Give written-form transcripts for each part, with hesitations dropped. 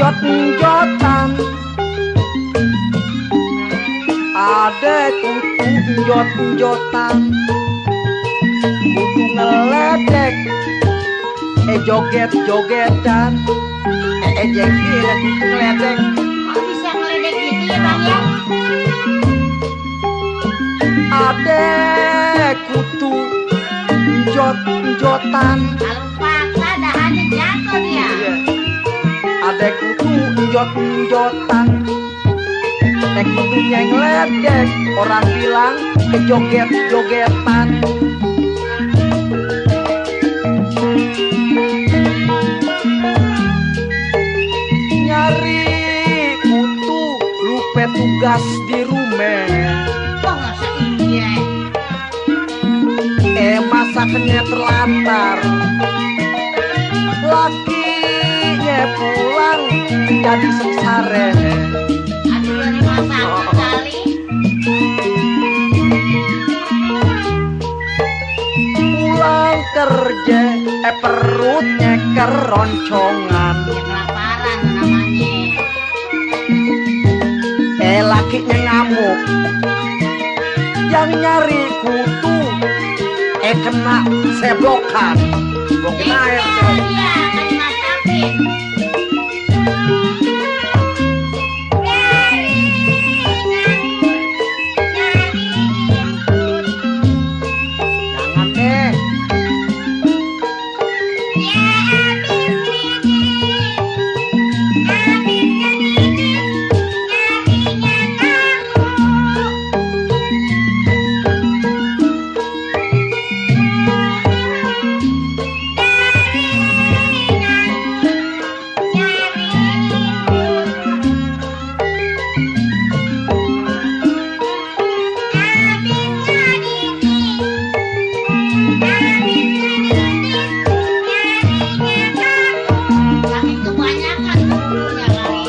njot-njotan, adek kudu njot-njotan, kudu ngeledek, joget-jogetan, jengkir kudu ngeledek. Kok bisa ngeledek gitu ya Bang ya? Adek kudu njot-njotan. Kalau paksa dahannya jatuh dia. Adek kudu njot-njotan, kudu ngeledek, orang bilang kejoget-jogetan. Nyari kutu lupa tugas di rumah. Kok masa iya? Masaknya terlantar, lakinya pulang jadi sengsara. Aduh dari masak kali. Pulang kerja, perutnya keroncongan. Ya kelaparan namanya. Lakinya ngamuk, yang nyari kutu kena seblokan. Seblokan air. Dia kan dimasakin. Jangan deh. Saking kebanyakan dulunya kali.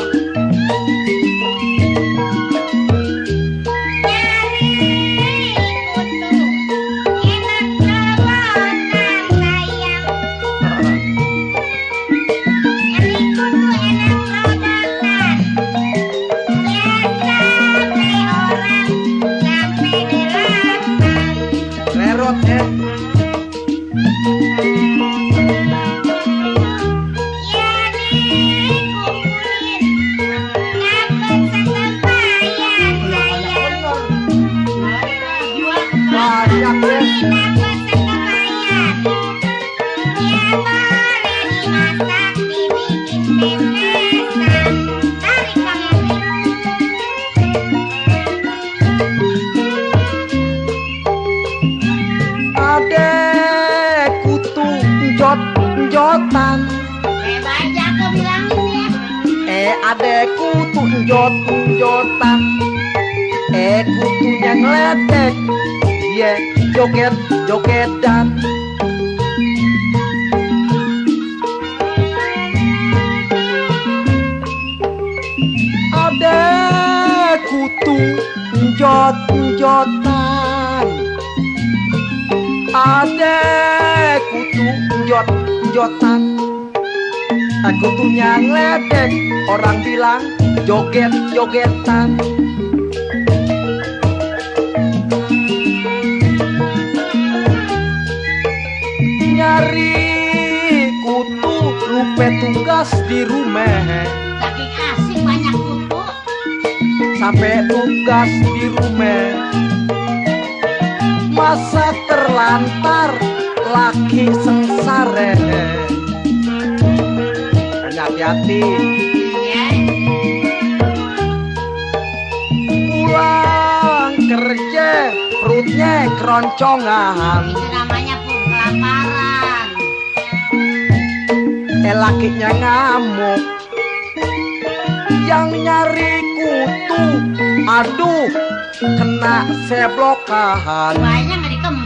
Lerot banyak deh. Adek kutu njot-njotan, Baca kau bilangin ya. adek kutu njot-njotan, kutunya ngeledek, joget-jogetan. Adek kutu njot-njotan, adek kutu njot-njotan, kutunya ngeledek, orang bilang joget-jogetan. Nyari kutu lupa tugas di rumah, Saking asik banyak kutu. sampai tugas di rumah masa terlantar, laki sengsara. Hati-hati. Iya. Pulang kerja perutnya keroncongan, Itu namanya pun kelaparan. lakinya ngamuk, yang nyari kutu, aduh kena seblokan. Banyak nggak dikemas.